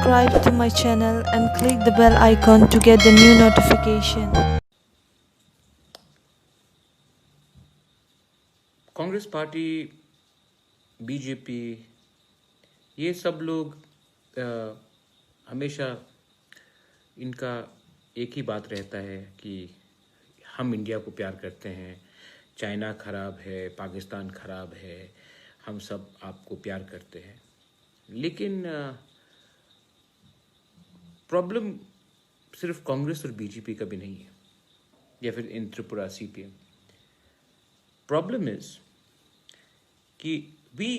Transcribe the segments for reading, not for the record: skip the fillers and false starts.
subscribe to my channel and click the bell icon to get the new notification. Congress party, BJP, ये सब लोग हमेशा इनका एक ही बात रहता है कि हम इंडिया को प्यार करते हैं, चाइना खराब है, पाकिस्तान खराब है, हम सब आपको प्यार करते हैं। लेकिन प्रॉब्लम सिर्फ कांग्रेस और बीजेपी का भी नहीं है, या फिर in Tripura CPM. Problem is कि we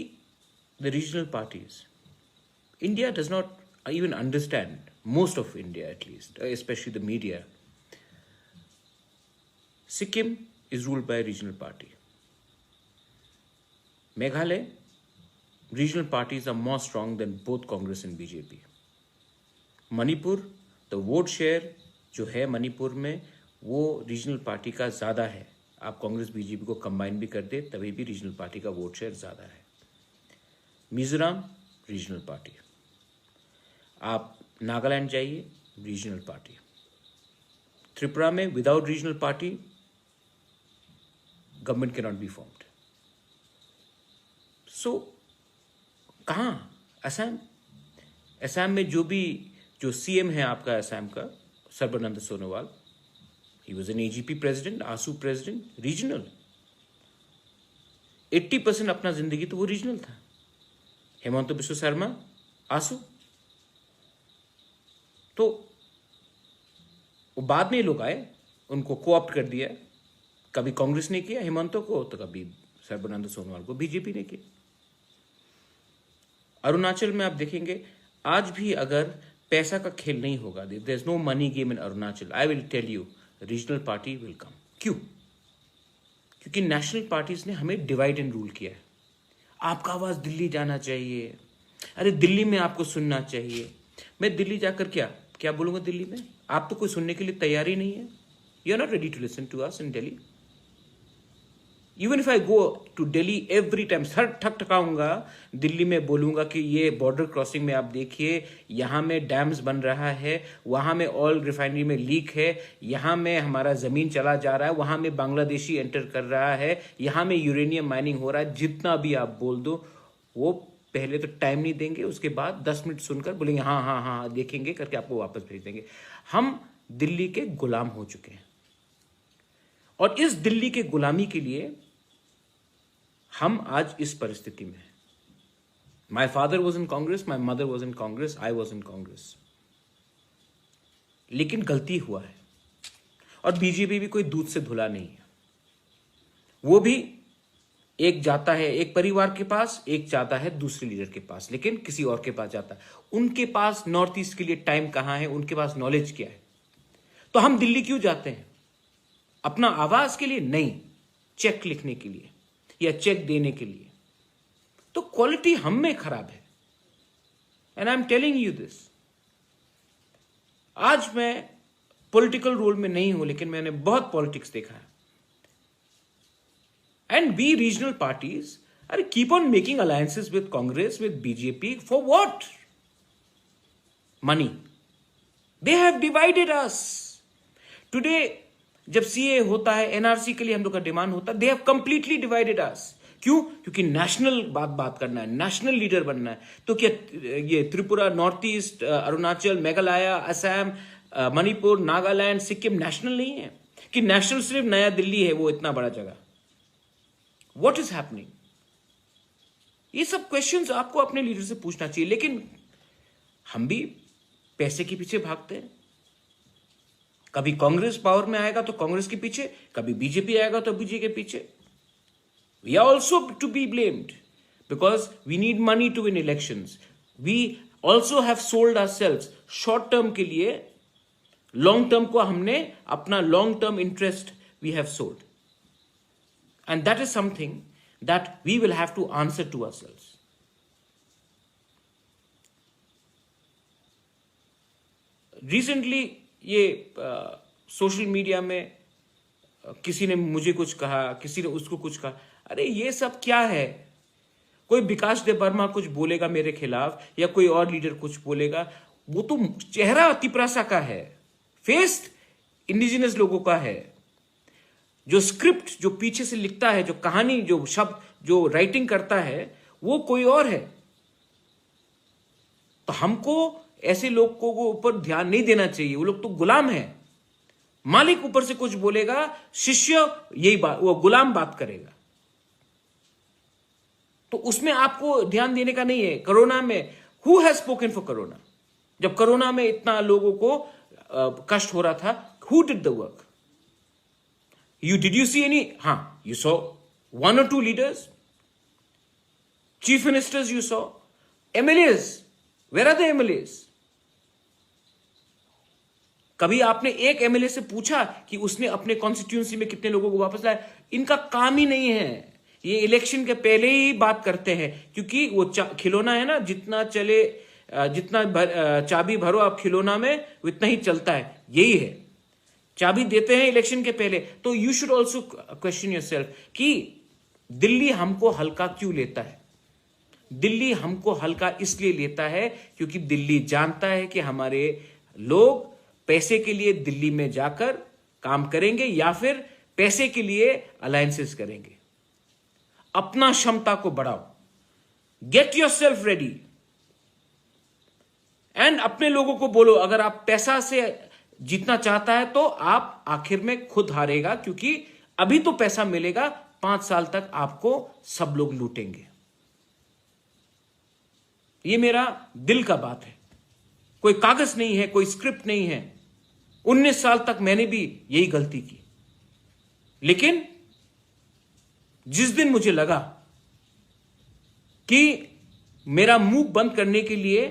the regional parties, India does not even understand, most of India at least, especially the media. Sikkim is ruled by a regional party. Meghalaya, regional parties are more strong than both Congress and BJP. Manipur, the vote share जो है मणिपुर में वो regional party का ज़्यादा है। आप Congress BJP को combine भी कर दे तभी भी रीजनल पार्टी का वोट शेयर ज़्यादा है। मिजोरम रीजनल पार्टी, आप नागालैंड जाइए, रीजनल पार्टी। त्रिपुरा में without regional party government can not be formed. So कहाँ? असम। असम में जो सीएम है आपका असम का, Sarbananda Sonowal, he was an AGP president, AASU president, regional. 80% अपना जिंदगी तो वो रीजनल था। हेमंत बिश्व शर्मा, आसू। तो वो बाद में लोग आए, उनको कोऑप्ट कर दिया। कभी कांग्रेस ने किया हेमंत को, तो कभी सर्बानंद सोनोवाल को बीजेपी ने किया। अरुणाचल में आप देखेंगे आज भी अगर पैसा का खेल नहीं होगा, there is no money game in Arunachal, I will tell you regional party will come. क्यों? क्योंकि नेशनल पार्टीज ने हमें डिवाइड एंड रूल किया है। आपका आवाज दिल्ली जाना चाहिए, अरे दिल्ली में आपको सुनना चाहिए। मैं दिल्ली जाकर क्या बोलूंगा दिल्ली में? आप तो कोई सुनने के लिए तैयार ही नहीं है। You are not ready to listen to us in Delhi. Even if I go to Delhi every time सर ठकाऊंगा, दिल्ली में बोलूंगा कि ये बॉर्डर क्रॉसिंग में आप देखिए, यहाँ में डैम्स बन रहा है, वहां में ऑयल रिफाइनरी में लीक है, यहाँ में हमारा जमीन चला जा रहा है, वहां में बांग्लादेशी एंटर कर रहा है, यहाँ में यूरेनियम माइनिंग हो रहा है। जितना भी आप बोल दो, वो पहले तो टाइम नहीं देंगे, उसके बाद 10 मिनट सुनकर बोलेंगे हाँ हाँ हाँ देखेंगे करके आपको वापस भेज देंगे। हम दिल्ली के गुलाम हो चुके हैं, और इस दिल्ली के गुलामी के लिए हम आज इस परिस्थिति में हैं। My father was in Congress, my mother was in Congress, I was in Congress. लेकिन गलती हुआ है, और बीजेपी भी कोई दूध से धुला नहीं है। वो भी एक जाता है एक परिवार के पास, एक जाता है दूसरे लीडर के पास, लेकिन किसी और के पास जाता है। उनके पास नॉर्थ ईस्ट के लिए टाइम कहां है, उनके पास नॉलेज क्या है। तो हम दिल्ली क्यों जाते हैं? अपना आवाज के लिए नहीं, चेक लिखने के लिए या चेक देने के लिए। तो क्वालिटी हम में खराब है, and I am telling you this. आज मैं पॉलिटिकल रोल में नहीं हूं, लेकिन मैंने बहुत पॉलिटिक्स देखा है। And we regional parties are keep on making alliances with Congress, with BJP for what? Money. They have divided us. Today, जब सीए होता है, एनआरसी के लिए हम लोग का डिमांड होता है, they have completely divided us. क्यों? क्योंकि नेशनल बात करना है, नेशनल लीडर बनना है। तो क्या ये Tripura, north east, Arunachal, Meghalaya, Assam, Manipur, Nagaland, Sikkim national नहीं है? कि नेशनल सिर्फ नया दिल्ली है, वो इतना बड़ा जगह। What is happening? ये सब क्वेश्चंस आपको अपने लीडर से पूछना चाहिए। लेकिन हम भी पैसे के पीछे भागते हैं। कभी कांग्रेस पावर में आएगा तो कांग्रेस के पीछे, कभी बीजेपी आएगा तो बीजेपी के पीछे। We are also to be blamed because we need money to win elections. We also have sold ourselves short term के लिए, long term को हमने अपना long term interest we have sold. And that is something that we will have to answer to ourselves. Recently, ये social media में किसी ने मुझे कुछ कहा, किसी ने उसको कुछ कहा। अरे ये सब क्या है? कोई विकास देव वर्मा कुछ बोलेगा मेरे खिलाफ या कोई और लीडर कुछ बोलेगा, वो तो चेहरा तिपरासा का है, फेस इंडिजिनस लोगों का है, जो स्क्रिप्ट जो पीछे से लिखता है, जो कहानी, जो शब्द, जो राइटिंग करता है, वो कोई और है। तो हमको ऐसे लोगों को ऊपर ध्यान नहीं देना चाहिए। वो लोग तो गुलाम है। मालिक ऊपर से कुछ बोलेगा, शिष्य यही बात, वो गुलाम बात करेगा। तो उसमें आपको ध्यान देने का नहीं है। कोरोना में who has spoken for corona? जब कोरोना में इतना लोगों को कष्ट हो रहा था, who did the work? Did you see any? You saw one or two leaders, chief ministers you saw, MLAs. Where are the MLAs? कभी आपने एक एमएलए से पूछा कि उसने अपने कॉन्स्टिट्यूंसी में कितने लोगों को वापस लाया? इनका काम ही नहीं है। ये इलेक्शन के पहले ही बात करते हैं, क्योंकि वो खिलौना है ना, जितना चले, चाबी भरो आप खिलौना में, उतना ही चलता है। यही है, चाबी देते हैं इलेक्शन के पहले। तो you should also question yourself कि दिल्ली हमको हल्का क्यों लेता है? दिल्ली हमको हल्का इसलिए लेता है क्योंकि दिल्ली जानता है कि हमारे लोग पैसे के लिए दिल्ली में जाकर काम करेंगे या फिर पैसे के लिए अलायंसेस करेंगे। अपना क्षमता को बढ़ाओ, गेट योरसेल्फ रेडी, एंड अपने लोगों को बोलो, अगर आप पैसा से जीतना चाहता है तो आप आखिर में खुद हारेगा, क्योंकि अभी तो पैसा मिलेगा, 5 साल तक आपको सब लोग लूटेंगे। ये मेरा दिल का बात है, कोई कागज नहीं है, कोई स्क्रिप्ट नहीं है। 19 साल तक मैंने भी यही गलती की, लेकिन जिस दिन मुझे लगा कि मेरा मुंह बंद करने के लिए,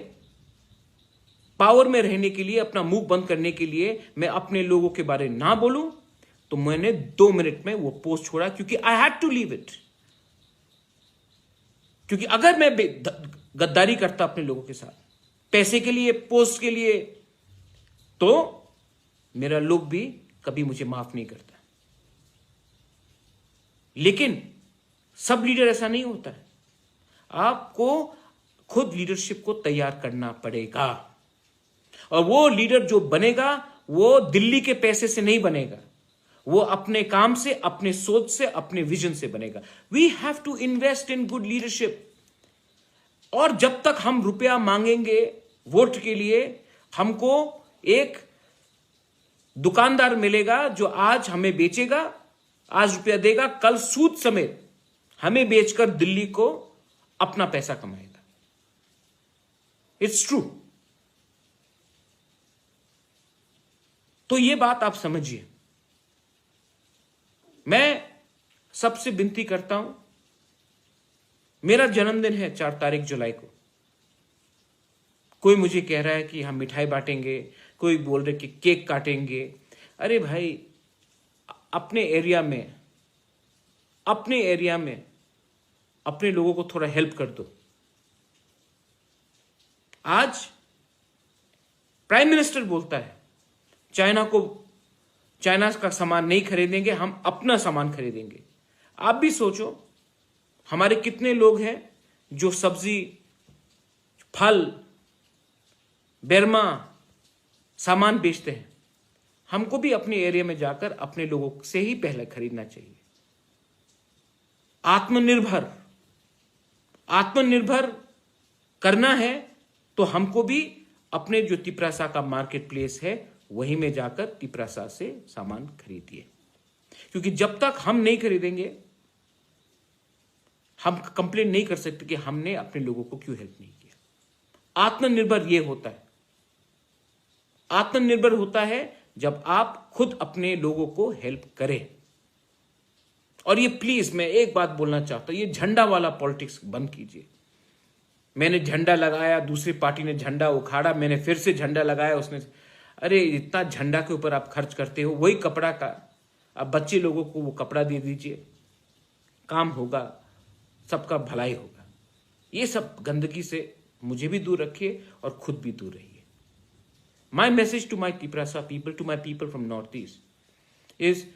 पावर में रहने के लिए, अपना मुंह बंद करने के लिए मैं अपने लोगों के बारे में ना बोलूं, तो मैंने 2 मिनट में वो पोस्ट छोड़ा, क्योंकि I had to leave it. क्योंकि अगर मैं गद्दारी करता अपने लोगों के साथ पैसे के लिए, पोस्ट के लिए, तो मेरा लोग भी कभी मुझे माफ नहीं करता। लेकिन सब लीडर ऐसा नहीं होता है। आपको खुद लीडरशिप को तैयार करना पड़ेगा, और वो लीडर जो बनेगा वो दिल्ली के पैसे से नहीं बनेगा, वो अपने काम से, अपने सोच से, अपने विजन से बनेगा। We have to invest in good leadership. और जब तक हम रुपया मांगेंगे वोट के लिए, हमको एक दुकानदार मिलेगा जो आज हमें बेचेगा, आज रुपया देगा, कल सूद समेत हमें बेचकर दिल्ली को अपना पैसा कमाएगा। It's true. तो ये बात आप समझिए। मैं सबसे विनती करता हूं, मेरा जन्मदिन है 4 तारीख जुलाई को। कोई मुझे कह रहा है कि हम मिठाई बांटेंगे, कोई बोल रहे कि केक काटेंगे। अरे भाई, अपने एरिया में अपने लोगों को थोड़ा हेल्प कर दो। आज प्राइम मिनिस्टर बोलता है चाइना का सामान नहीं खरीदेंगे, हम अपना सामान खरीदेंगे। आप भी सोचो, हमारे कितने लोग हैं जो सब्जी, फल, बेरमा सामान बेचते हैं। हमको भी अपने एरिया में जाकर अपने लोगों से ही पहले खरीदना चाहिए। आत्मनिर्भर करना है तो हमको भी अपने जो तिपरासा का मार्केट प्लेस है वहीं में जाकर तिपरासा से सामान खरीदिए, क्योंकि जब तक हम नहीं खरीदेंगे हम कंप्लेन नहीं कर सकते कि हमने अपने लोगों को क्यों हेल्प नहीं किया। आत्मनिर्भर ये होता है, आत्मनिर्भर होता है जब आप खुद अपने लोगों को हेल्प करें। और ये प्लीज मैं एक बात बोलना चाहता हूं, ये झंडा वाला पॉलिटिक्स बंद कीजिए। मैंने झंडा लगाया, दूसरी पार्टी ने झंडा उखाड़ा, मैंने फिर से झंडा लगाया, उसने, अरे इतना झंडा के ऊपर आप खर्च करते हो, वही कपड़ा का आप बच्चे लोगों को वो कपड़ा दे दीजिए, काम होगा, सबका भलाई होगा। ये सब गंदगी से मुझे भी दूर रखिए और खुद भी दूर रहिए। My message to my Tiprasa people, to my people from north east is,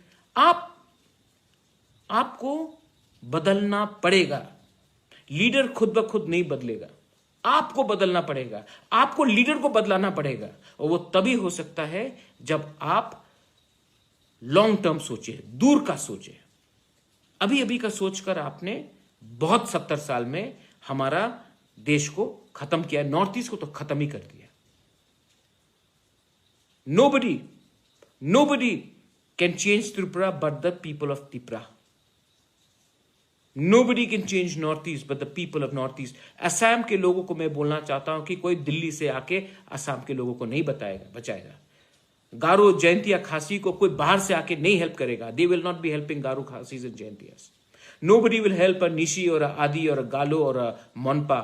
आपको बदलना पड़ेगा। लीडर खुद ब खुद नहीं बदलेगा, आपको बदलना पड़ेगा, आपको लीडर को बदलाना पड़ेगा, और वो तभी हो सकता है जब आप लॉन्ग टर्म सोचे, दूर का सोचे। अभी अभी का सोचकर आपने बहुत 70 साल में हमारा देश को खत्म किया, नॉर्थ ईस्ट को तो खत्म ही कर दिया। Nobody can change Tripura but the people of Tripura. Nobody can change Northeast but the people of Northeast. Assam के लोगों को मैं बोलना चाहता हूं कि कोई दिल्ली से आके असम के लोगों को नहीं बचाएगा। गारो, जयंतिया, खासी को कोई बाहर से आके नहीं हेल्प करेगा। They will not be helping Garu, Khasis and Jayantiyas. Nobody will help a Nishi or a Adi or a Galo or a Monpa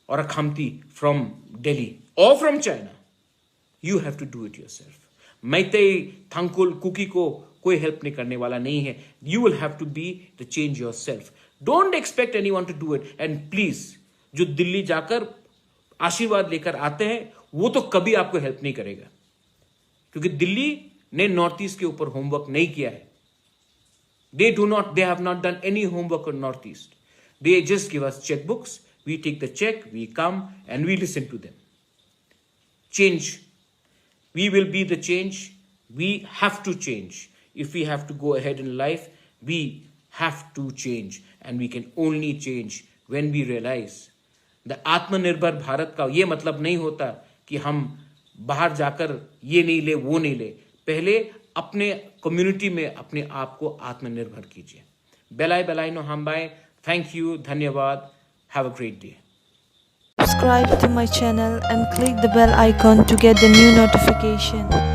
or a Khamti from Delhi or from China. You have to do it yourself. Meitei, Tangkhul, Kuki को कोई help नहीं करने वाला नहीं है। You will have to be the change yourself. Don't expect anyone to do it. And please, जो दिल्ली जाकर आशीर्वाद लेकर आते हैं वो तो कभी आपको हेल्प नहीं करेगा, क्योंकि दिल्ली ने नॉर्थ ईस्ट के ऊपर होमवर्क नहीं किया है। They have not done any homework on Northeast. They just give us checkbooks. We take the check, we come and we listen to them. Change. We will be the change. We have to change. If we have to go ahead in life, we have to change. And we can only change when we realize the आत्मनिर्भर भारत का ये मतलब नहीं होता कि हम बाहर जाकर ये नहीं ले वो नहीं ले। पहले अपने कम्युनिटी में अपने आप को आत्मनिर्भर कीजिए। बेलाई नो हम बाय। थैंक यू, धन्यवाद। Have a great day. Subscribe to my channel and click the bell icon to get the new notification.